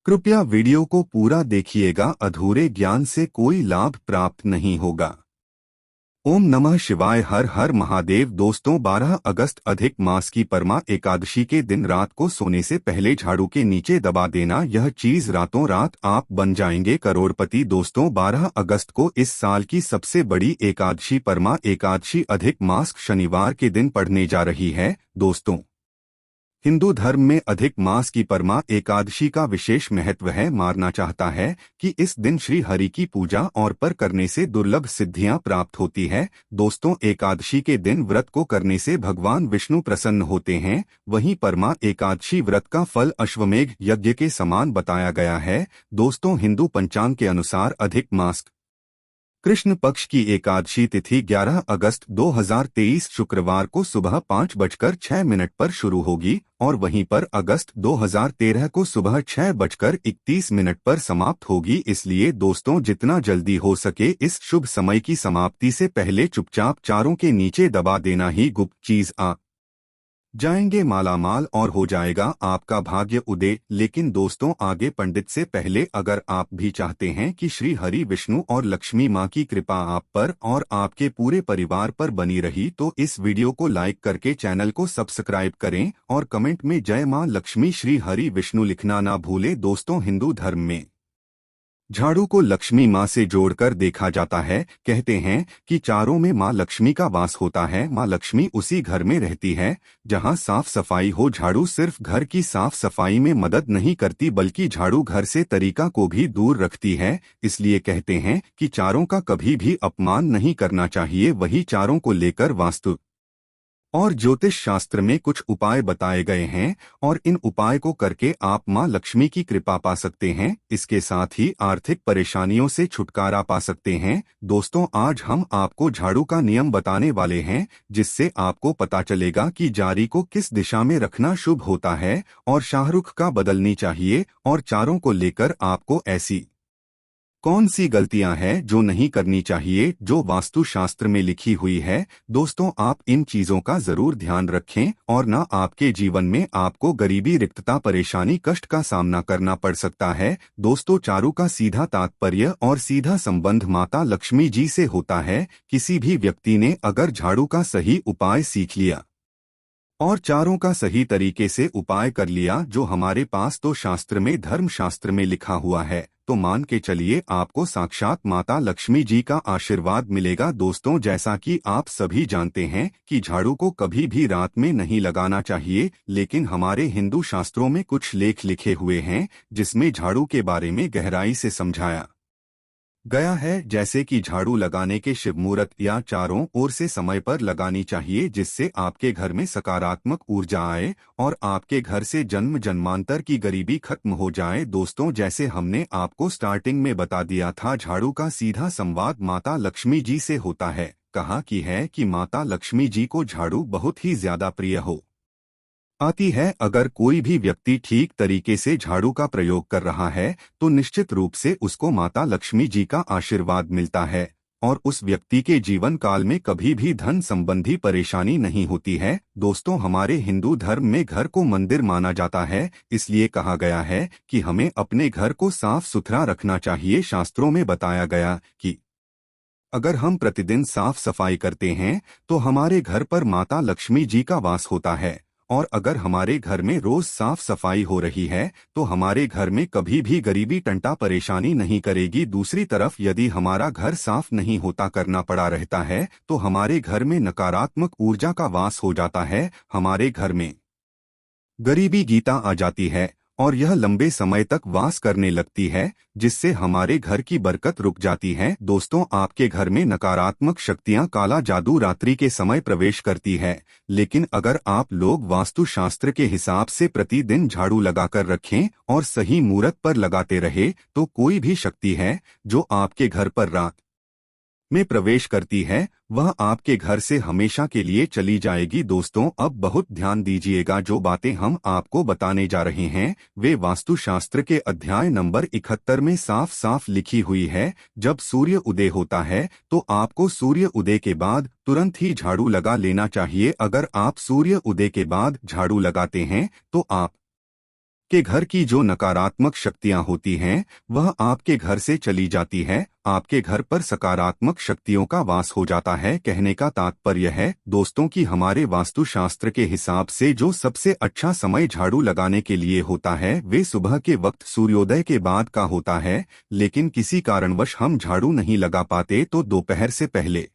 कृपया वीडियो को पूरा देखिएगा, अधूरे ज्ञान से कोई लाभ प्राप्त नहीं होगा। ओम नमः शिवाय। हर हर महादेव। दोस्तों, 12 अगस्त अधिक मास की परमा एकादशी के दिन रात को सोने से पहले झाड़ू के नीचे दबा देना, यह चीज रातों रात आप बन जाएंगे करोड़पति। दोस्तों, 12 अगस्त को इस साल की सबसे बड़ी एकादशी परमा एकादशी अधिक मास शनिवार के दिन पड़ने जा रही है। दोस्तों, हिंदू धर्म में अधिक मास की परमा एकादशी का विशेष महत्व है। मानना चाहता है कि इस दिन श्री हरि की पूजा और पर करने से दुर्लभ सिद्धियां प्राप्त होती है। दोस्तों, एकादशी के दिन व्रत को करने से भगवान विष्णु प्रसन्न होते हैं। वहीं परमा एकादशी व्रत का फल अश्वमेघ यज्ञ के समान बताया गया है। दोस्तों, हिंदू पंचांग के अनुसार अधिक मास कृष्ण पक्ष की एकादशी तिथि 11 अगस्त 2023 शुक्रवार को सुबह 5:06 पर शुरू होगी और वहीं पर अगस्त 2013 को सुबह 6:31 पर समाप्त होगी। इसलिए दोस्तों, जितना जल्दी हो सके इस शुभ समय की समाप्ति से पहले चुपचाप चारों के नीचे दबा देना ही गुप्त चीज आ जाएंगे मालामाल और हो जाएगा आपका भाग्य उदय। लेकिन दोस्तों, आगे पंडित से पहले अगर आप भी चाहते हैं कि श्री हरि विष्णु और लक्ष्मी माँ की कृपा आप पर और आपके पूरे परिवार पर बनी रही, तो इस वीडियो को लाइक करके चैनल को सब्सक्राइब करें और कमेंट में जय माँ लक्ष्मी श्री हरि विष्णु लिखना ना भूले। दोस्तों, हिंदू धर्म में झाड़ू को लक्ष्मी माँ से जोड़कर देखा जाता है। कहते हैं कि चारों में माँ लक्ष्मी का वास होता है। माँ लक्ष्मी उसी घर में रहती है जहाँ साफ सफाई हो। झाड़ू सिर्फ घर की साफ सफाई में मदद नहीं करती, बल्कि झाड़ू घर से तरीका को भी दूर रखती है। इसलिए कहते हैं कि चारों का कभी भी अपमान नहीं करना चाहिए। वही चारों को लेकर वास्तु और ज्योतिष शास्त्र में कुछ उपाय बताए गए हैं और इन उपाय को करके आप मां लक्ष्मी की कृपा पा सकते हैं। इसके साथ ही आर्थिक परेशानियों से छुटकारा पा सकते हैं। दोस्तों, आज हम आपको झाड़ू का नियम बताने वाले हैं, जिससे आपको पता चलेगा कि जारी को किस दिशा में रखना शुभ होता है और शाहरुख का बदलनी चाहिए और चारों को लेकर आपको ऐसी कौन सी गलतियां हैं जो नहीं करनी चाहिए, जो वास्तु शास्त्र में लिखी हुई है। दोस्तों, आप इन चीजों का जरूर ध्यान रखें और ना आपके जीवन में आपको गरीबी, रिक्तता, परेशानी, कष्ट का सामना करना पड़ सकता है। दोस्तों, चारों का सीधा तात्पर्य और सीधा संबंध माता लक्ष्मी जी से होता है। किसी भी व्यक्ति ने अगर झाड़ू का सही उपाय सीख लिया और चारों का सही तरीके से उपाय कर लिया जो हमारे पास तो शास्त्र में, धर्म शास्त्र में लिखा हुआ है, तो मान के चलिए आपको साक्षात माता लक्ष्मी जी का आशीर्वाद मिलेगा। दोस्तों, जैसा कि आप सभी जानते हैं कि झाड़ू को कभी भी रात में नहीं लगाना चाहिए, लेकिन हमारे हिंदू शास्त्रों में कुछ लेख लिखे हुए हैं जिसमें झाड़ू के बारे में गहराई से समझाया गया है। जैसे कि झाड़ू लगाने के शुभ मुहूर्त या चारों ओर से समय पर लगानी चाहिए, जिससे आपके घर में सकारात्मक ऊर्जा आए और आपके घर से जन्म जन्मांतर की गरीबी खत्म हो जाए। दोस्तों, जैसे हमने आपको स्टार्टिंग में बता दिया था, झाड़ू का सीधा संवाद माता लक्ष्मी जी से होता है। कहा कि है कि माता लक्ष्मी जी को झाड़ू बहुत ही ज्यादा प्रिय हो आती है। अगर कोई भी व्यक्ति ठीक तरीके से झाड़ू का प्रयोग कर रहा है तो निश्चित रूप से उसको माता लक्ष्मी जी का आशीर्वाद मिलता है और उस व्यक्ति के जीवन काल में कभी भी धन संबंधी परेशानी नहीं होती है। दोस्तों, हमारे हिंदू धर्म में घर को मंदिर माना जाता है, इसलिए कहा गया है कि हमें अपने घर को साफ सुथरा रखना चाहिए। शास्त्रों में बताया गया कि अगर हम प्रतिदिन साफ सफाई करते हैं तो हमारे घर पर माता लक्ष्मी जी का वास होता है और अगर हमारे घर में रोज साफ सफाई हो रही है तो हमारे घर में कभी भी गरीबी, टंटा, परेशानी नहीं करेगी। दूसरी तरफ यदि हमारा घर साफ नहीं होता, करना पड़ा रहता है, तो हमारे घर में नकारात्मक ऊर्जा का वास हो जाता है, हमारे घर में गरीबी गीता आ जाती है और यह लंबे समय तक वास करने लगती है, जिससे हमारे घर की बरकत रुक जाती है। दोस्तों, आपके घर में नकारात्मक शक्तियां, काला जादू रात्रि के समय प्रवेश करती है। लेकिन अगर आप लोग वास्तु शास्त्र के हिसाब से प्रतिदिन झाड़ू लगाकर रखें और सही मुहूर्त पर लगाते रहे, तो कोई भी शक्ति है जो आपके घर पर रात में प्रवेश करती है, वह आपके घर से हमेशा के लिए चली जाएगी। दोस्तों, अब बहुत ध्यान दीजिएगा। जो बातें हम आपको बताने जा रहे हैं वे वास्तु शास्त्र के अध्याय नंबर 71 में साफ साफ लिखी हुई है। जब सूर्य उदय होता है तो आपको सूर्य उदय के बाद तुरंत ही झाड़ू लगा लेना चाहिए। अगर आप सूर्य उदय के बाद झाड़ू लगाते हैं तो आप के घर की जो नकारात्मक शक्तियां होती हैं वह आपके घर से चली जाती है, आपके घर पर सकारात्मक शक्तियों का वास हो जाता है। कहने का तात्पर्य है दोस्तों कि हमारे वास्तुशास्त्र के हिसाब से जो सबसे अच्छा समय झाड़ू लगाने के लिए होता है वे सुबह के वक्त सूर्योदय के बाद का होता है, लेकिन किसी कारणवश हम झाड़ू नहीं लगा पाते तो दोपहर से पहले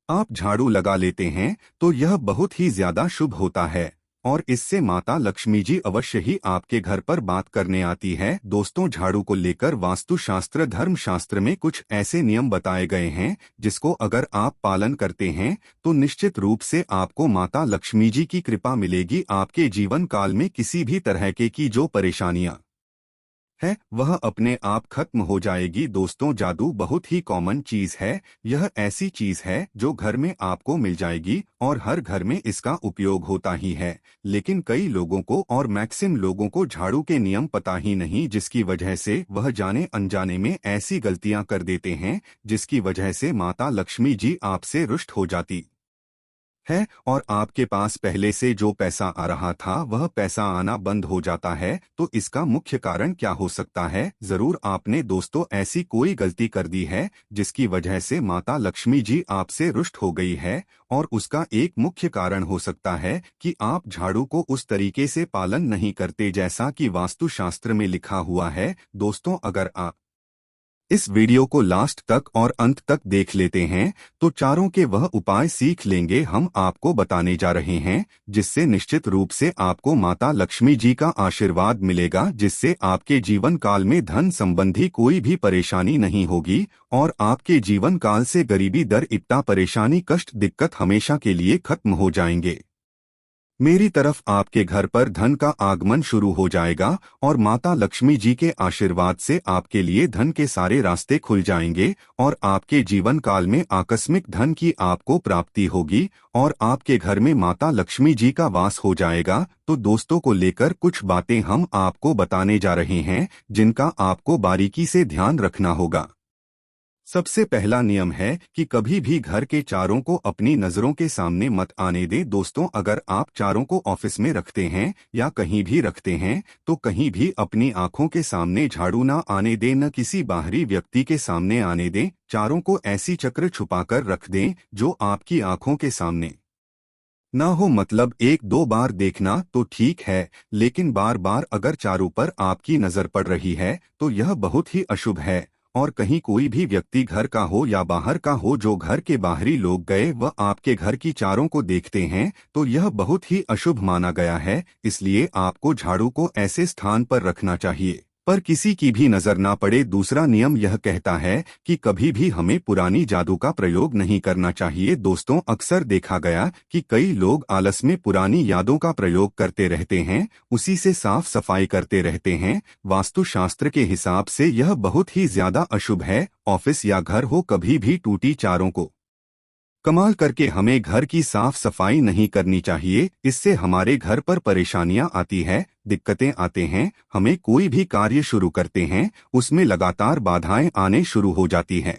आप झाड़ू लगा लेते हैं तो यह बहुत ही ज्यादा शुभ होता है और इससे माता लक्ष्मी जी अवश्य ही आपके घर पर बात करने आती है। दोस्तों, झाड़ू को लेकर वास्तुशास्त्र धर्मशास्त्र में कुछ ऐसे नियम बताए गए हैं जिसको अगर आप पालन करते हैं तो निश्चित रूप से आपको माता लक्ष्मी जी की कृपा मिलेगी। आपके जीवन काल में किसी भी तरह की जो परेशानियां है वह अपने आप खत्म हो जाएगी। दोस्तों, जादू बहुत ही कॉमन चीज है। यह ऐसी चीज है जो घर में आपको मिल जाएगी और हर घर में इसका उपयोग होता ही है, लेकिन कई लोगों को और मैक्सिम लोगों को झाड़ू के नियम पता ही नहीं, जिसकी वजह से वह जाने अनजाने में ऐसी गलतियां कर देते हैं जिसकी वजह से माता लक्ष्मी जी आपसे रुष्ट हो जाती है और आपके पास पहले से जो पैसा आ रहा था वह पैसा आना बंद हो जाता है। तो इसका मुख्य कारण क्या हो सकता है? जरूर आपने दोस्तों ऐसी कोई गलती कर दी है जिसकी वजह से माता लक्ष्मी जी आपसे रुष्ट हो गई है, और उसका एक मुख्य कारण हो सकता है कि आप झाड़ू को उस तरीके से पालन नहीं करते जैसा कि वास्तुशास्त्र में लिखा हुआ है। दोस्तों, अगर आप इस वीडियो को लास्ट तक और अंत तक देख लेते हैं तो चारों के वह उपाय सीख लेंगे हम आपको बताने जा रहे हैं, जिससे निश्चित रूप से आपको माता लक्ष्मी जी का आशीर्वाद मिलेगा, जिससे आपके जीवन काल में धन संबंधी कोई भी परेशानी नहीं होगी और आपके जीवन काल से गरीबी दरिद्रता परेशानी कष्ट दिक्कत हमेशा के लिए खत्म हो जाएंगे। मेरी तरफ आपके घर पर धन का आगमन शुरू हो जाएगा और माता लक्ष्मी जी के आशीर्वाद से आपके लिए धन के सारे रास्ते खुल जाएंगे और आपके जीवन काल में आकस्मिक धन की आपको प्राप्ति होगी और आपके घर में माता लक्ष्मी जी का वास हो जाएगा। तो दोस्तों को लेकर कुछ बातें हम आपको बताने जा रहे हैं जिनका आपको बारीकी से ध्यान रखना होगा। सबसे पहला नियम है कि कभी भी घर के चारों को अपनी नजरों के सामने मत आने दें। दोस्तों, अगर आप चारों को ऑफिस में रखते हैं या कहीं भी रखते हैं तो कहीं भी अपनी आंखों के सामने झाड़ू ना आने दें, न किसी बाहरी व्यक्ति के सामने आने दें। चारों को ऐसी चक्र छुपाकर रख दें जो आपकी आंखों के सामने ना हो। मतलब एक दो बार देखना तो ठीक है, लेकिन बार बार अगर चारों पर आपकी नजर पड़ रही है तो यह बहुत ही अशुभ है। और कहीं कोई भी व्यक्ति घर का हो या बाहर का हो, जो घर के बाहरी लोग गए वह आपके घर की चारों को देखते हैं तो यह बहुत ही अशुभ माना गया है। इसलिए आपको झाड़ू को ऐसे स्थान पर रखना चाहिए पर किसी की भी नजर ना पड़े। दूसरा नियम यह कहता है कि कभी भी हमें पुरानी जादू का प्रयोग नहीं करना चाहिए। दोस्तों, अक्सर देखा गया कि कई लोग आलस में पुरानी यादों का प्रयोग करते रहते हैं, उसी से साफ सफाई करते रहते हैं। वास्तुशास्त्र के हिसाब से यह बहुत ही ज्यादा अशुभ है। ऑफिस या घर हो, कभी भी टूटी चारों को कमाल करके हमें घर की साफ सफाई नहीं करनी चाहिए। इससे हमारे घर पर परेशानियां आती है, दिक्कतें आते हैं। हमें कोई भी कार्य शुरू करते हैं उसमें लगातार बाधाएं आने शुरू हो जाती हैं।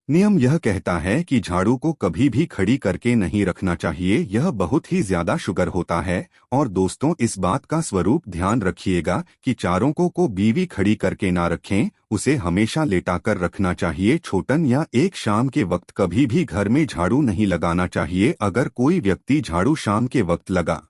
नियम यह कहता है कि झाड़ू को कभी भी खड़ी करके नहीं रखना चाहिए, यह बहुत ही ज्यादा शुगर होता है। और दोस्तों, इस बात का स्वरूप ध्यान रखिएगा कि चारों को बीवी खड़ी करके ना रखें, उसे हमेशा लेटाकर रखना चाहिए। छोटन या एक शाम के वक्त कभी भी घर में झाड़ू नहीं लगाना चाहिए। अगर कोई व्यक्ति झाड़ू शाम के वक्त लगा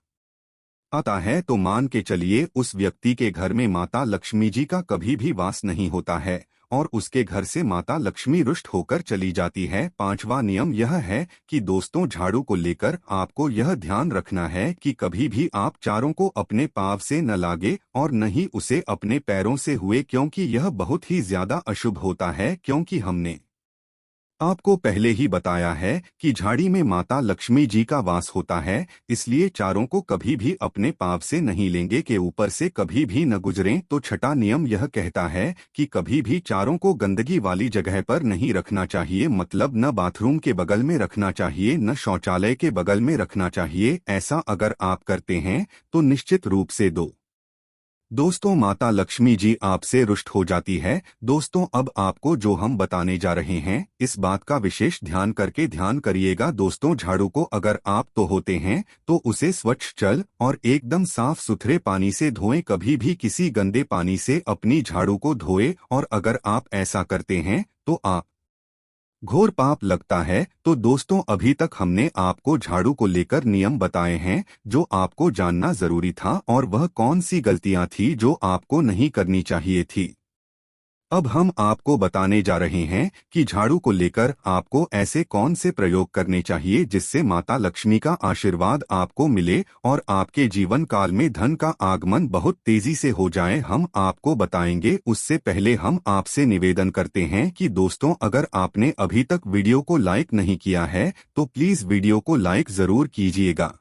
आता है तो मान के चलिए उस व्यक्ति के घर में माता लक्ष्मी जी का कभी भी वास नहीं होता है और उसके घर से माता लक्ष्मी रुष्ट होकर चली जाती है। पांचवा नियम यह है कि दोस्तों, झाड़ू को लेकर आपको यह ध्यान रखना है कि कभी भी आप चारों को अपने पाँव से न लागे और न ही उसे अपने पैरों से हुए, क्योंकि यह बहुत ही ज्यादा अशुभ होता है। क्योंकि हमने आपको पहले ही बताया है कि झाड़ी में माता लक्ष्मी जी का वास होता है, इसलिए चारों को कभी भी अपने पाँव से नहीं लेंगे, के ऊपर से कभी भी न गुजरें। तो छठा नियम यह कहता है कि कभी भी चारों को गंदगी वाली जगह पर नहीं रखना चाहिए। मतलब न बाथरूम के बगल में रखना चाहिए, न शौचालय के बगल में रखना चाहिए। ऐसा अगर आप करते हैं तो निश्चित रूप से दोस्तों, माता लक्ष्मी जी आपसे रुष्ट हो जाती है। दोस्तों, अब आपको जो हम बताने जा रहे हैं, इस बात का विशेष ध्यान करके ध्यान करिएगा। दोस्तों, झाड़ू को अगर आप तो होते हैं तो उसे स्वच्छ जल और एकदम साफ सुथरे पानी से धोएं। कभी भी किसी गंदे पानी से अपनी झाड़ू को धोए, और अगर आप ऐसा करते हैं तो आप घोर पाप लगता है। तो दोस्तों, अभी तक हमने आपको झाड़ू को लेकर नियम बताए हैं जो आपको जानना जरूरी था, और वह कौन सी गलतियां थी जो आपको नहीं करनी चाहिए थी। अब हम आपको बताने जा रहे हैं कि झाड़ू को लेकर आपको ऐसे कौन से प्रयोग करने चाहिए जिससे माता लक्ष्मी का आशीर्वाद आपको मिले और आपके जीवन काल में धन का आगमन बहुत तेजी से हो जाए। हम आपको बताएंगे, उससे पहले हम आपसे निवेदन करते हैं कि दोस्तों, अगर आपने अभी तक वीडियो को लाइक नहीं किया है तो प्लीज वीडियो को लाइक जरूर कीजिएगा।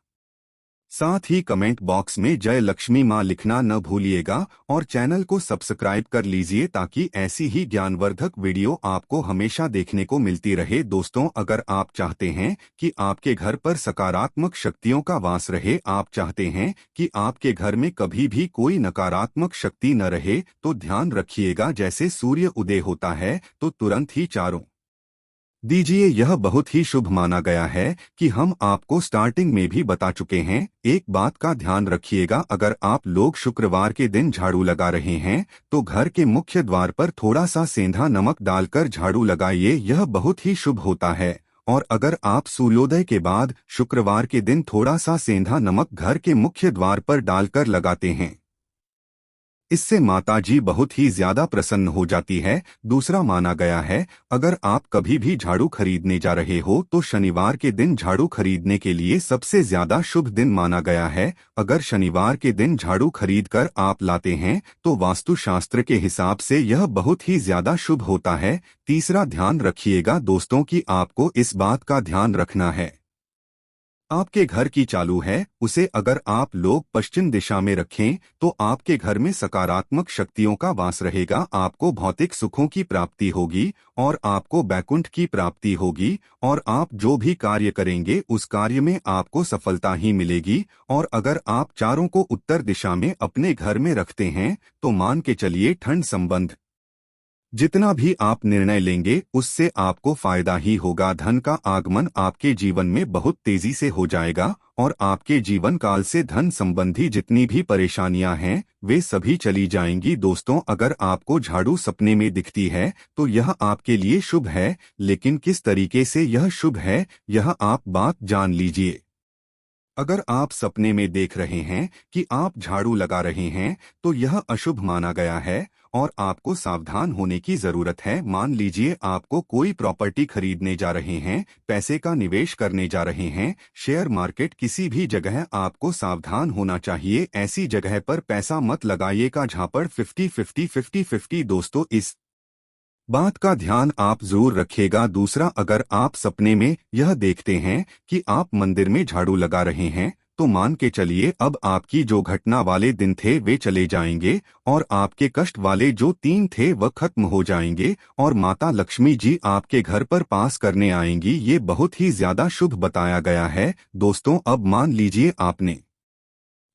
साथ ही कमेंट बॉक्स में जय लक्ष्मी माँ लिखना न भूलिएगा, और चैनल को सब्सक्राइब कर लीजिए ताकि ऐसी ही ज्ञानवर्धक वीडियो आपको हमेशा देखने को मिलती रहे। दोस्तों, अगर आप चाहते हैं कि आपके घर पर सकारात्मक शक्तियों का वास रहे, आप चाहते हैं कि आपके घर में कभी भी कोई नकारात्मक शक्ति न रहे, तो ध्यान रखिएगा, जैसे सूर्य उदय होता है तो तुरंत ही चारों दीजिए। यह बहुत ही शुभ माना गया है कि हम आपको स्टार्टिंग में भी बता चुके हैं। एक बात का ध्यान रखिएगा, अगर आप लोग शुक्रवार के दिन झाड़ू लगा रहे हैं तो घर के मुख्य द्वार पर थोड़ा सा सेंधा नमक डालकर झाड़ू लगाइए, यह बहुत ही शुभ होता है। और अगर आप सूर्योदय के बाद शुक्रवार के दिन थोड़ा सा सेंधा नमक घर के मुख्य द्वार पर डालकर लगाते हैं, इससे माता जी बहुत ही ज्यादा प्रसन्न हो जाती है। दूसरा माना गया है, अगर आप कभी भी झाड़ू खरीदने जा रहे हो तो शनिवार के दिन झाड़ू खरीदने के लिए सबसे ज्यादा शुभ दिन माना गया है। अगर शनिवार के दिन झाड़ू खरीदकर आप लाते हैं तो वास्तुशास्त्र के हिसाब से यह बहुत ही ज्यादा शुभ होता है। तीसरा ध्यान रखिएगा दोस्तों कि आपको इस बात का ध्यान रखना है, आपके घर की चालू है उसे अगर आप लोग पश्चिम दिशा में रखें तो आपके घर में सकारात्मक शक्तियों का वास रहेगा, आपको भौतिक सुखों की प्राप्ति होगी और आपको बैकुंठ की प्राप्ति होगी, और आप जो भी कार्य करेंगे उस कार्य में आपको सफलता ही मिलेगी। और अगर आप चारों को उत्तर दिशा में अपने घर में रखते हैं तो मान के चलिए, ठंड संबंध जितना भी आप निर्णय लेंगे उससे आपको फायदा ही होगा। धन का आगमन आपके जीवन में बहुत तेजी से हो जाएगा, और आपके जीवन काल से धन संबंधी जितनी भी परेशानियां हैं वे सभी चली जाएंगी। दोस्तों, अगर आपको झाड़ू सपने में दिखती है तो यह आपके लिए शुभ है, लेकिन किस तरीके से यह शुभ है यह आप बात जान लीजिए। अगर आप सपने में देख रहे हैं कि आप झाड़ू लगा रहे हैं तो यह अशुभ माना गया है और आपको सावधान होने की जरूरत है। मान लीजिए आपको कोई प्रॉपर्टी खरीदने जा रहे हैं, पैसे का निवेश करने जा रहे हैं, शेयर मार्केट, किसी भी जगह आपको सावधान होना चाहिए। ऐसी जगह पर पैसा मत लगाइएगा जहां पर 50-50 दोस्तों, इस बात का ध्यान आप जरूर रखिएगा। दूसरा, अगर आप सपने में यह देखते हैं कि आप मंदिर में झाड़ू लगा रहे हैं तो मान के चलिए अब आपकी जो घटना वाले दिन थे वे चले जाएंगे, और आपके कष्ट वाले जो 3 थे वह खत्म हो जाएंगे, और माता लक्ष्मी जी आपके घर पर पास करने आएंगी। ये बहुत ही ज्यादा शुभ बताया गया है। दोस्तों, अब मान लीजिए आपने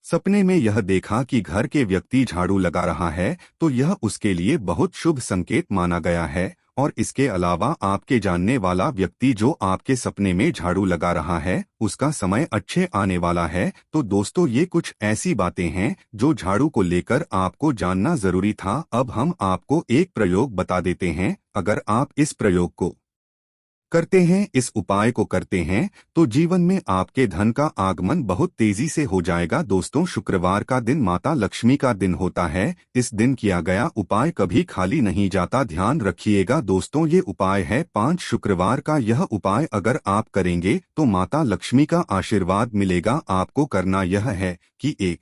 सपने में यह देखा कि घर के व्यक्ति झाड़ू लगा रहा है तो यह उसके लिए बहुत शुभ संकेत माना गया है। और इसके अलावा आपके जानने वाला व्यक्ति जो आपके सपने में झाड़ू लगा रहा है उसका समय अच्छे आने वाला है। तो दोस्तों, ये कुछ ऐसी बातें हैं जो झाड़ू को लेकर आपको जानना जरूरी था। अब हम आपको एक प्रयोग बता देते हैं, अगर आप इस प्रयोग को करते हैं, इस उपाय को करते हैं तो जीवन में आपके धन का आगमन बहुत तेजी से हो जाएगा। दोस्तों, शुक्रवार का दिन माता लक्ष्मी का दिन होता है। इस दिन किया गया उपाय कभी खाली नहीं जाता, ध्यान रखिएगा। दोस्तों, ये उपाय है 5 शुक्रवार का। यह उपाय अगर आप करेंगे तो माता लक्ष्मी का आशीर्वाद मिलेगा। आपको करना यह है कि एक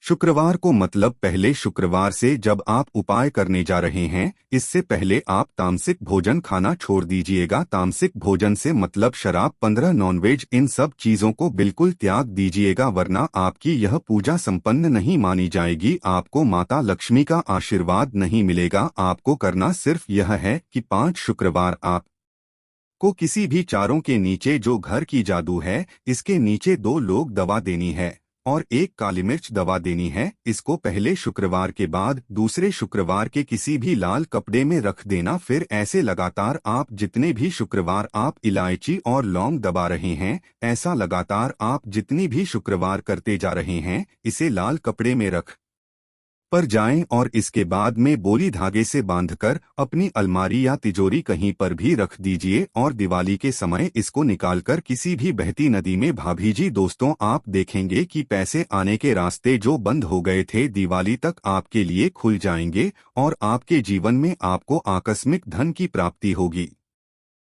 शुक्रवार को, मतलब पहले शुक्रवार से जब आप उपाय करने जा रहे हैं, इससे पहले आप तामसिक भोजन खाना छोड़ दीजिएगा। तामसिक भोजन से मतलब शराब, 15 नॉनवेज, इन सब चीजों को बिल्कुल त्याग दीजिएगा, वरना आपकी यह पूजा संपन्न नहीं मानी जाएगी, आपको माता लक्ष्मी का आशीर्वाद नहीं मिलेगा। आपको करना सिर्फ यह है कि 5 शुक्रवार आप को किसी भी चारों के नीचे, जो घर की जादू है इसके नीचे 2 लोग दवा देनी है, और एक काली मिर्च दवा देनी है। इसको पहले शुक्रवार के बाद दूसरे शुक्रवार के किसी भी लाल कपड़े में रख देना। फिर ऐसे लगातार आप जितने भी शुक्रवार आप इलायची और लौंग दबा रहे हैं, ऐसा लगातार आप जितनी भी शुक्रवार करते जा रहे हैं, इसे लाल कपड़े में रख पर जाएं और इसके बाद में बोरी धागे से बांधकर अपनी अलमारी या तिजोरी कहीं पर भी रख दीजिए और दिवाली के समय इसको निकालकर किसी भी बहती नदी में भा दीजिए। दोस्तों, आप देखेंगे कि पैसे आने के रास्ते जो बंद हो गए थे दिवाली तक आपके लिए खुल जाएंगे और आपके जीवन में आपको आकस्मिक धन की प्राप्ति होगी।